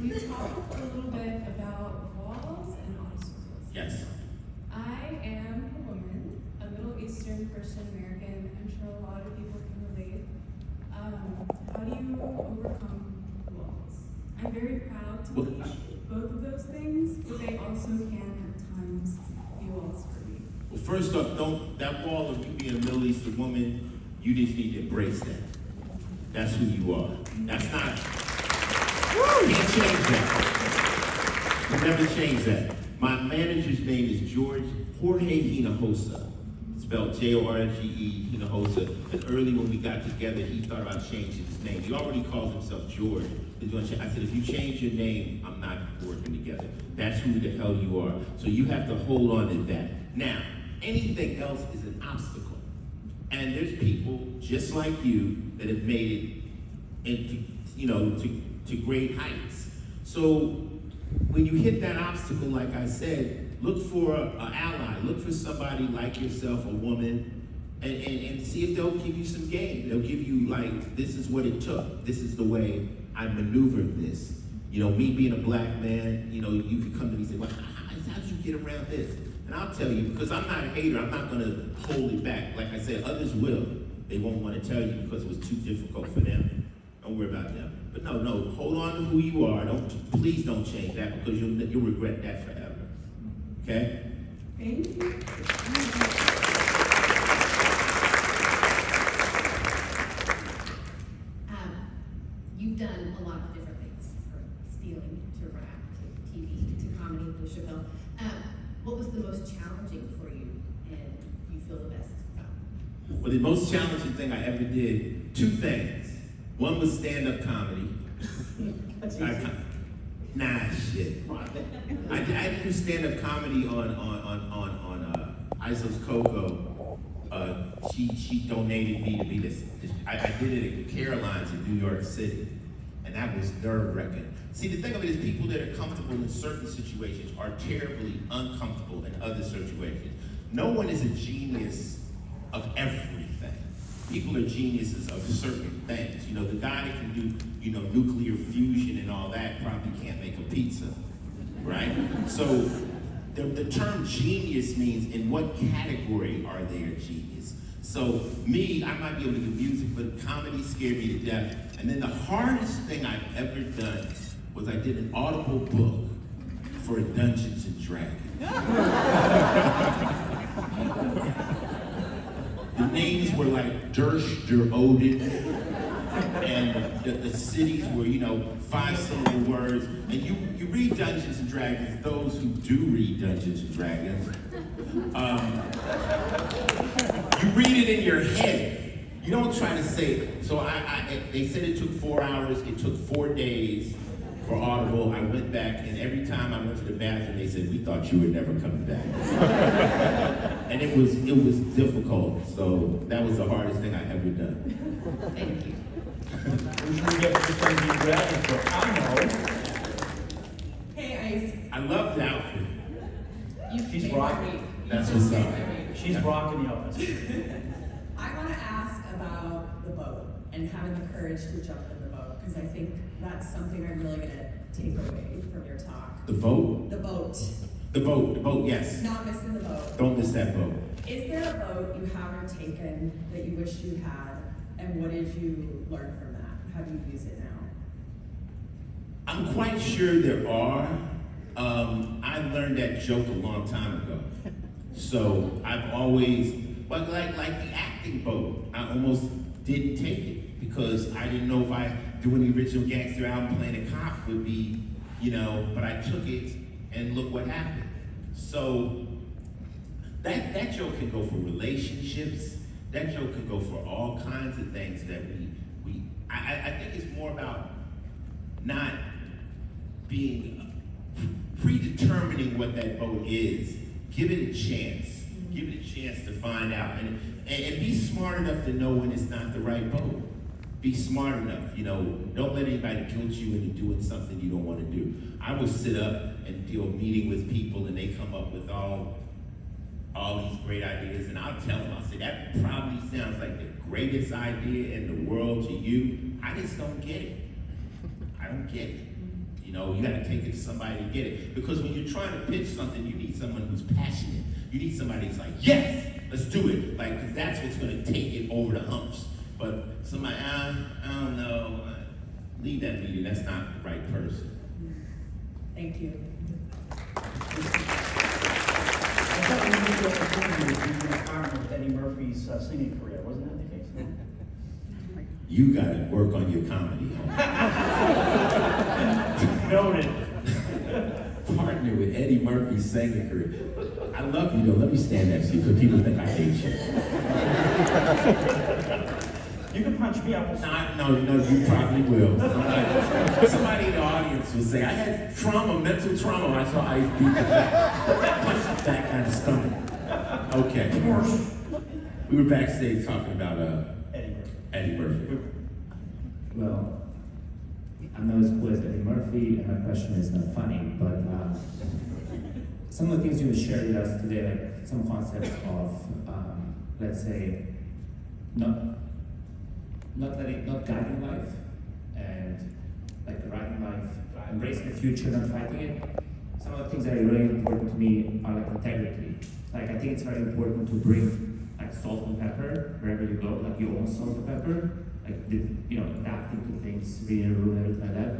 you talked a little bit about walls and obstacles. Yes. I am a woman, a Middle Eastern Christian American. I'm sure a lot of people can relate. How do you overcome walls? I'm very proud to be both of those things, but they also can at times be walls for me. Well, first off, that wall of you being a Middle Eastern woman, you just need to embrace that. That's who you are. That's not, you can't change that. You never change that. My manager's name is Jorge Hinojosa, spelled Jorge Hinojosa. And early when we got together, he thought about changing his name. He already calls himself George. I said, if you change your name, I'm not working together. That's who the hell you are. So you have to hold on to that. Now, anything else is an obstacle. And there's people just like you that have made it into, to great heights. So when you hit that obstacle, like I said, look for an ally. Look for somebody like yourself, a woman, and see if they'll give you some game. They'll give you, like, this is what it took. This is the way I maneuvered this. You know, me being a black man, you know, you could come to me and say, well, how did you get around this? And I'll tell you, because I'm not a hater, I'm not gonna hold it back. Like I said, others will. They won't want to tell you because it was too difficult for them. Don't worry about them. But no, hold on to who you are. Please don't change that because you'll regret that forever. Okay? Thank you. You've done a lot of different things, from stealing to rap to TV to comedy with Chappelle. What was the most challenging for you, and you feel the best about? Well, the most challenging thing I ever did, two things. One was stand-up comedy. That's I, easy. nah, shit. I do stand-up comedy on Isos Coco. She donated me to be this. I did it at Caroline's in New York City, and that was nerve-wracking. See, the thing of it is, people that are comfortable in certain situations are terribly uncomfortable in other situations. No one is a genius of everything. People are geniuses of certain things. You know, the guy that can do, nuclear fusion and all that probably can't make a pizza, right? So the term genius means in what category are they a genius? So me, I might be able to do music, but comedy scared me to death. And then the hardest thing I've ever done was I did an Audible book for Dungeons and Dragons. The names were like Dersh Der Odin, and the cities were, 5-syllable words. And you read Dungeons and Dragons, those who do read Dungeons and Dragons, you read it in your head. You don't try to say it. So they said it took 4 hours, it took 4 days for Audible. I went back, and every time I went to the bathroom, they said, "We thought you were never coming back." And it was difficult. So that was the hardest thing I ever done. Thank you. We should get this thing to be ready for I Hey, Ice. I love the outfit. She's made rocking. my week. That's You what's just up. made my week. know. She's rocking the office. I want to ask about the boat and having the courage to jump in the boat, because I think that's something I'm really going to take away from your talk. The vote? The boat. The boat, yes. Not missing the boat. Don't miss that boat. Is there a boat you haven't taken that you wish you had, and what did you learn from that? How do you use it now? I'm quite sure there are. I learned that joke a long time ago. So I've always, but like the acting boat, I almost didn't take it because I didn't know if I doing the original gangster album playing a cop would be, but I took it and look what happened. So that joke can go for relationships. That joke can go for all kinds of things that I think it's more about not being predetermining what that boat is. Give it a chance. Give it a chance to find out. And be smart enough to know when it's not the right boat. Be smart enough, don't let anybody guilt you into doing something you don't want to do. I will sit up and do a meeting with people and they come up with all these great ideas, and I'll tell them, I'll say, that probably sounds like the greatest idea in the world to you. I just don't get it. I don't get it. You gotta take it to somebody to get it. Because when you're trying to pitch something, you need someone who's passionate. You need somebody who's like, yes, let's do it. Like, because that's what's gonna take it over the humps. But somebody, I don't know, leave that meeting, that's not the right person. Thank you. I thought we knew the opportunity to be in a partner with Eddie Murphy's singing career. Wasn't that the case? You gotta work on your comedy. Noted. Partner with Eddie Murphy's singing career. I love you though. Let me stand next to you because people think I hate you. You can punch me out. No, you probably will. Somebody in the audience will say, I had trauma, mental trauma. I saw Ice beat the back. Punch the back on the stomach. Okay. We were backstage talking about Eddie Murphy. Well, I'm not as cool as Eddie Murphy, and my question is not funny, but some of the things you shared with us today, like some concepts of, let's say, not guiding life, and like writing life, embracing the future, not fighting it. Some of the things that are really important to me are like integrity. Like I think it's very important to bring like salt and pepper wherever you go, like your own salt and pepper, like adapting to things, reading a room, everything like that.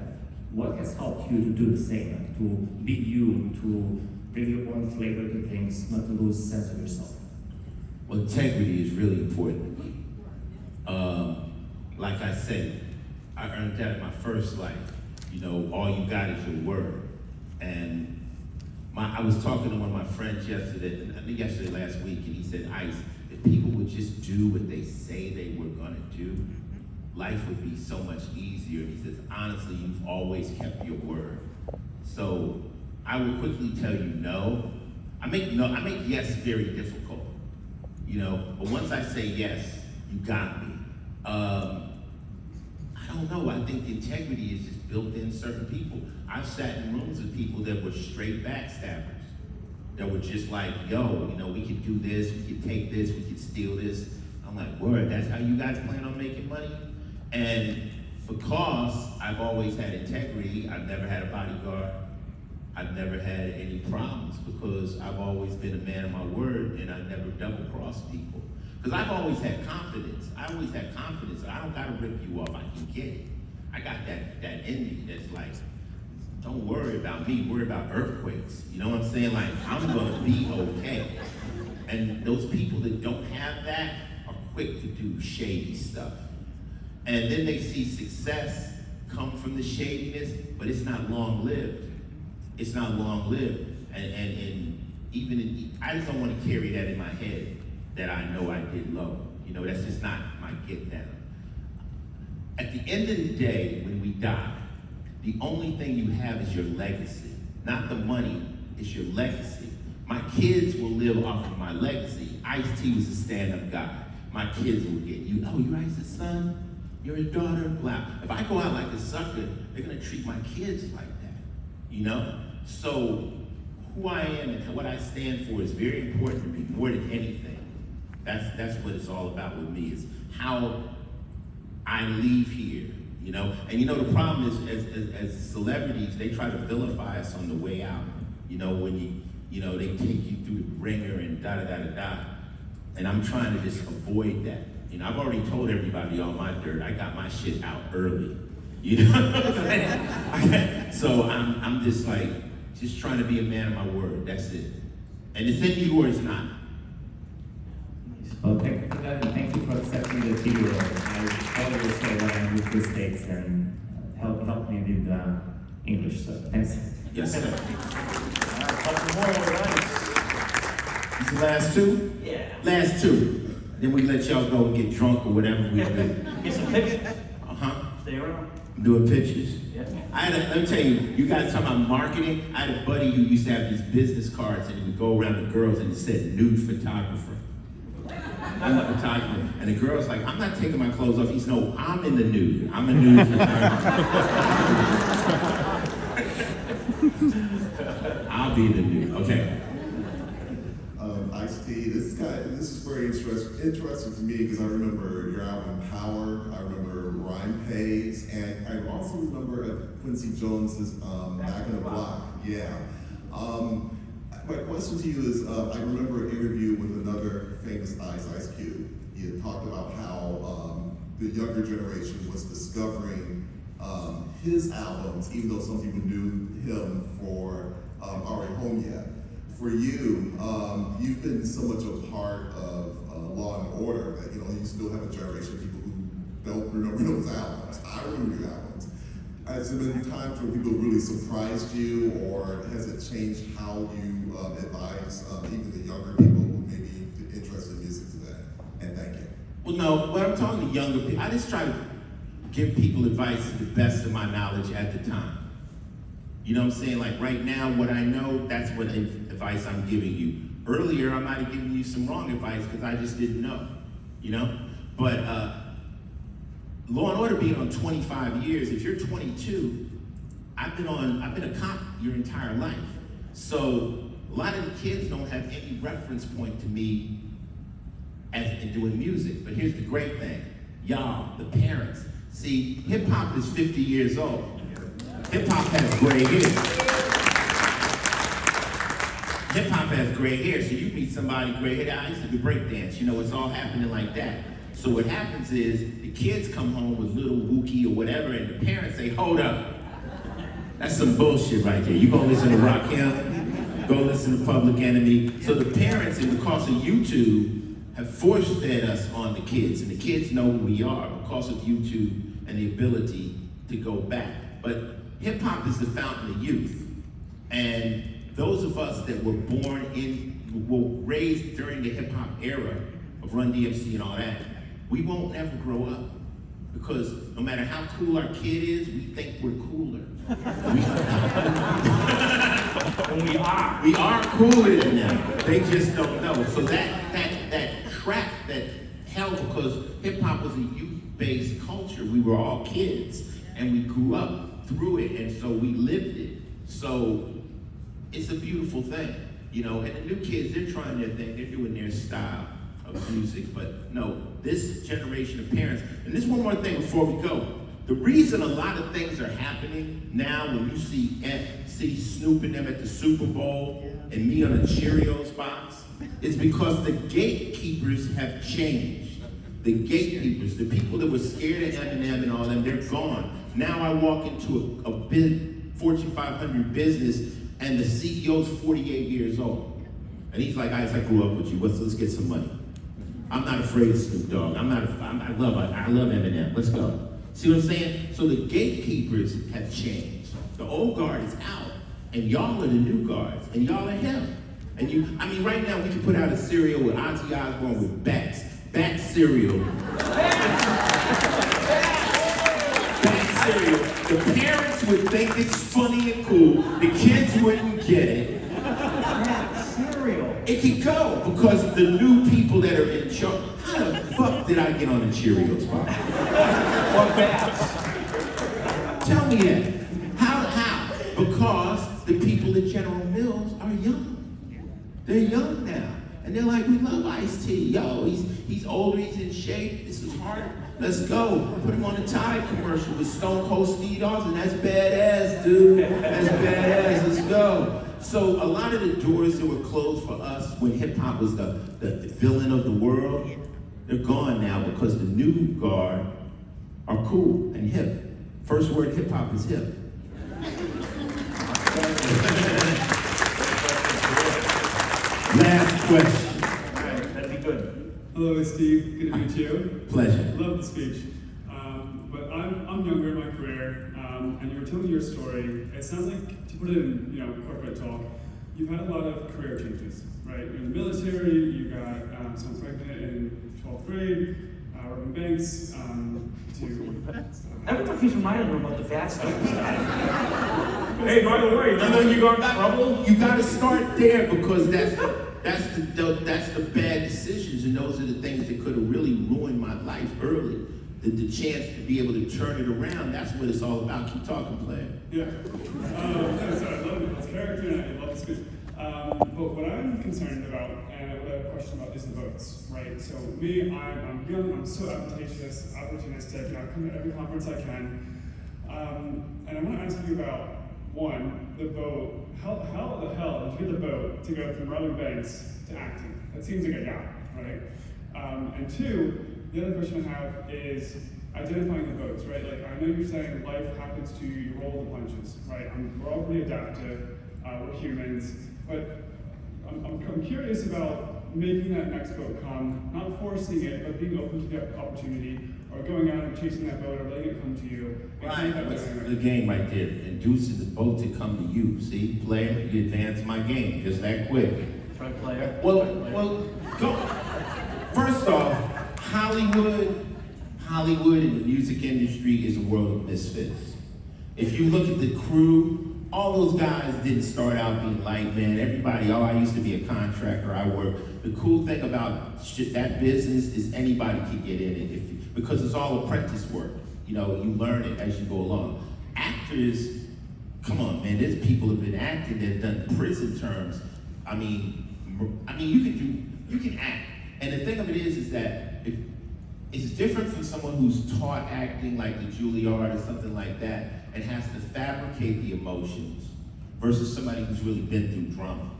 What has helped you to do the same, like, to be you, to bring your own flavor to things, not to lose sense of yourself? Well, integrity is really important. Like I said, I earned that in my first life. You know, all you got is your word. And I was talking to one of my friends yesterday last week, and he said, Ice, if people would just do what they say they were gonna do, life would be so much easier. And he says, honestly, you've always kept your word. So I will quickly tell you no. I make yes very difficult, you know, but once I say yes, you got me. I don't know, I think the integrity is just built in certain people. I've sat in rooms with people that were straight backstabbers, that were just like, yo, you know, we could do this, we could take this, we could steal this. I'm like, word, that's how you guys plan on making money? And because I've always had integrity, I've never had a bodyguard, I've never had any problems because I've always been a man of my word and I've never double-crossed people. Because I've always had confidence. I always had confidence. I don't gotta rip you off, I can get it. I got that in me that's like, don't worry about me, worry about earthquakes. You know what I'm saying? Like, I'm gonna be okay. And those people that don't have that are quick to do shady stuff. And then they see success come from the shadiness, but it's not long-lived. It's not long-lived. And even, I just don't want to carry that in my head that I know I did low. You know, that's just not my get down. At the end of the day, when we die, the only thing you have is your legacy. Not the money, it's your legacy. My kids will live off of my legacy. Ice-T was a stand-up guy. My kids will get you, oh, you're Ice's son? You're a daughter? Blah. If I go out like a sucker, they're gonna treat my kids like that, you know? So who I am and what I stand for is very important to me, more than anything. That's what it's all about with me, is how I leave here, you know? And you know, the problem is, as celebrities, they try to vilify us on the way out. You know, when you know, they take you through the ringer and da-da-da-da-da. And I'm trying to just avoid that. You know, I've already told everybody all my dirt. I got my shit out early. You know what I'm saying? So I'm just like, just trying to be a man of my word, that's it. And it's in you or it's not. Well, thank you for that, and thank you for accepting the TV role. I thought it was so when I moved to the States and helped me with English, so thanks. Yes, sir. All right, couple more, everybody. These the last two? Yeah. Last two. Then we let y'all go and get drunk or whatever we do. Get some pictures. Uh-huh. Stay around. I'm doing pictures. Yeah. Let me tell you, you guys talking about marketing? I had a buddy who used to have these business cards and he would go around to girls and it said nude photographer. I'm a photographer. And the girl's like, I'm not taking my clothes off. He's, no, I'm in the nude. I'm a nude photographer. I'll be in the nude. Okay. Ice-T, this is very interesting to me because I remember your album Power, I remember Rhyme Pays, and I also remember Quincy Jones's Back in the Block. Yeah. My question to you is, I remember an interview with another famous Ice Cube. He had talked about how the younger generation was discovering his albums, even though some people knew him for Already Home Yet. For you, you've been so much a part of Law and Order that, you know, you still have a generation of people who don't remember those albums. I remember your albums. Has there been times where people really surprised you, or has it changed how you advise even the younger people who may be interested in music today? And thank you. Well, no, when I'm talking to younger people, I just try to give people advice to the best of my knowledge at the time. You know what I'm saying? Like right now, what I know, that's what advice I'm giving you. Earlier, I might have given you some wrong advice because I just didn't know, you know? But Law and Order being on 25 years, if you're 22, I've been a cop your entire life. So a lot of the kids don't have any reference point to me in doing music. But here's the great thing. Y'all, the parents. See, hip hop is 50 years old. Hip hop has gray hair. Hip hop has gray hair, so you meet somebody gray hair. I used to do breakdance, you know, it's all happening like that. So what happens is the kids come home with little Wookie or whatever, and the parents say, hold up. That's some bullshit right there. You gonna listen to Rakim? Go listen to Public Enemy. So the parents, and because of YouTube, have force-fed us on the kids, and the kids know who we are because of YouTube and the ability to go back. But hip-hop is the fountain of youth. And those of us that were were raised during the hip-hop era of Run DMC and all that, we won't ever grow up. Because no matter how cool our kid is, we think we're cooler. And we are. We are cooler than them. They just don't know. So that trap that held, because hip-hop was a youth-based culture. We were all kids, and we grew up through it, and so we lived it. So it's a beautiful thing, you know, and the new kids, they're trying their thing, they're doing their style of music, but no, this generation of parents, and this one more thing before we go. The reason a lot of things are happening now, when you see Snoop and them at the Super Bowl and me on a Cheerios box, is because the gatekeepers have changed. The gatekeepers, the people that were scared of Eminem and all them, they're gone. Now I walk into a big Fortune 500 business and the CEO's 48 years old. And he's like, guys, I grew up with you, let's get some money. I'm not afraid of Snoop Dogg. I love Eminem, let's go. See what I'm saying? So the gatekeepers have changed. The old guard is out, and y'all are the new guards, and y'all are him. And right now we can put out a cereal with Ozzy Osbourne with bats. Bat cereal. Bat cereal. The parents would think it's funny and cool. The kids wouldn't get it. Bat cereal. It could go because the new people that are in charge. How the fuck did I get on the Cheerios box? Or bats. Tell me that. How? Because the people at General Mills are young. They're young now. And they're like, we love Ice-T. Yo, he's older, he's in shape. This is hard. Let's go. Put him on a Tide commercial with Stone Cold Steve Austin. That's badass, dude. That's badass. Let's go. So a lot of the doors that were closed for us when hip-hop was the villain of the world, they're gone now because the new guard are cool and hip. First word hip-hop is hip. Last question. All right, that'd be good. Hello, Steve. Good to meet you. Pleasure. Love the speech. But I'm younger in my career, and you were telling your story. It sounds like, to put it in corporate talk, you've had a lot of career changes, right? You're in the military. You got someone pregnant in 12th grade. Robin Banks. Everyone keeps reminding her about the fat stuff. Hey, by the way, remember when you got in trouble? You got to start there because that's the bad decisions, and those are the things that could have really ruined my life early. The chance to be able to turn it around, that's what it's all about. Keep talking, player. Yeah. So I love it. It's character, and I love the speech. But what I'm concerned about, and what I have a question about, is the votes, right? So me, I'm young, I'm so opportunistic, I come to every conference I can. And I want to ask you about, one, the vote. How the hell did you get the vote to go from Robin Banks to acting? That seems like a gap, right? And two, the other question I have is identifying the votes, right? Like, I know you're saying life happens to you, you roll the punches, right? We're all pretty adaptive, we're humans, but I'm curious about making that next vote come, not forcing it, but being open to the opportunity, or going out and chasing that vote, or letting it come to you. Right, that's the game right there. Inducing the vote to come to you. See, player, you advance my game just that quick. That's right, player. Well, go. First off, Hollywood and the music industry is a world of misfits. If you look at the crew, all those guys didn't start out being like, man, everybody, I used to be a contractor, I work. The cool thing about that business is anybody can get in it because it's all apprentice work. You know, you learn it as you go along. Actors, come on, man, there's people who've been acting that have done prison terms. I mean, you can act. And the thing of it is that it's different from someone who's taught acting like the Juilliard or something like that and has to fabricate the emotions versus somebody who's really been through drama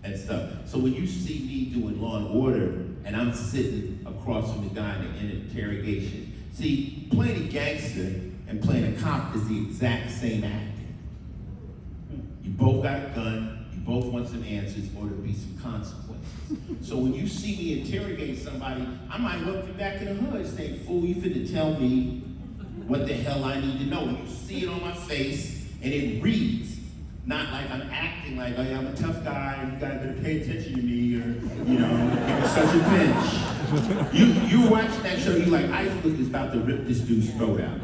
and stuff. So when you see me doing Law and Order and I'm sitting across from the guy in the interrogation, see, playing a gangster and playing a cop is the exact same acting. You both got a gun, you both want some answers or there be some consequences. So when you see me interrogate somebody, I might look you back in the hood and say, fool, you finna tell me what the hell I need to know. You see it on my face and it reads. Not like I'm acting like, oh yeah, I'm a tough guy and you guys better pay attention to me or, you know, you're such a pinch. You watching that show, you like, Iceland is about to rip this dude's throat out.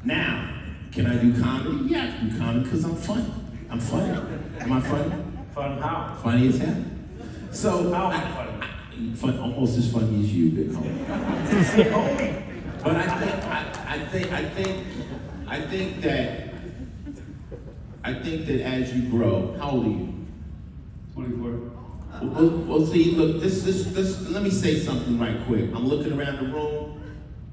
Now, can I do comedy? Yeah, I can do comedy because I'm funny. I'm funny. Am I funny? Funny how? Funny as hell. So, How am I fun, almost as funny as you, big homie. But I think that as you grow, how old are you? 24. Well, see, look, let me say something right quick. I'm looking around the room.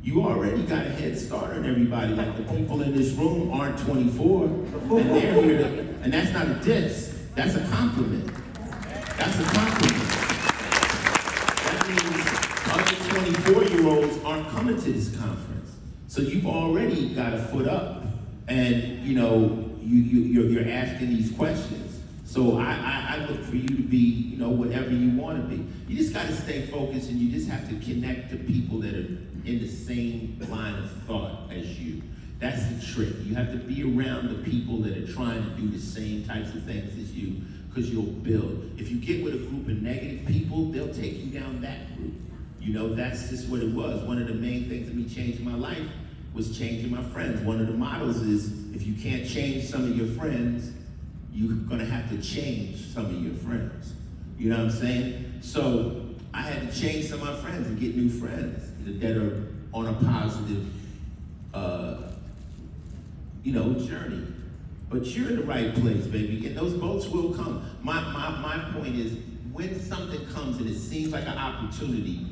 You already got a head start on everybody. Like the people in this room aren't 24, and they're here to, and that's not a diss. That's a compliment. That's a compliment. That means other 24-year-olds aren't coming to this conference. So you've already got a foot up, and you know you're asking these questions. So I look for you to be, you know, whatever you want to be. You just got to stay focused, and you just have to connect to people that are in the same line of thought as you. That's the trick. You have to be around the people that are trying to do the same types of things as you, because you'll build. If you get with a group of negative people, they'll take you down that route. You know, that's just what it was. One of the main things that me changing my life was changing my friends. One of the mottos is, if you can't change some of your friends, you're gonna have to change some of your friends. You know what I'm saying? So I had to change some of my friends and get new friends that are on a positive, you know, journey. But you're in the right place, baby, and those boats will come. My point is, when something comes and it seems like an opportunity,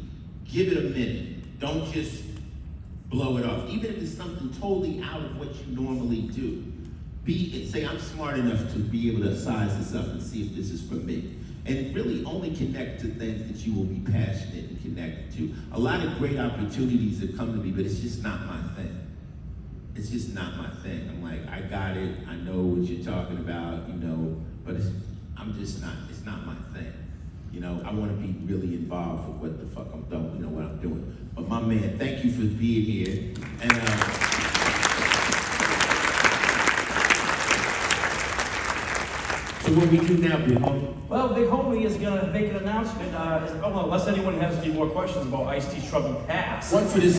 give it a minute. Don't just blow it off. Even if it's something totally out of what you normally do. Say, I'm smart enough to be able to size this up and see if this is for me. And really only connect to things that you will be passionate and connected to. A lot of great opportunities have come to me, but it's just not my thing. It's just not my thing. I'm like, I got it, I know what you're talking about, you know, but it's not my thing. You know, I want to be really involved with what the fuck I'm doing, you know, what I'm doing. But my man, thank you for being here. And so what we do now, Big Homie? Well, Big Homie is going to make an announcement, unless anyone has any more questions about Ice-T's troubled past. One for this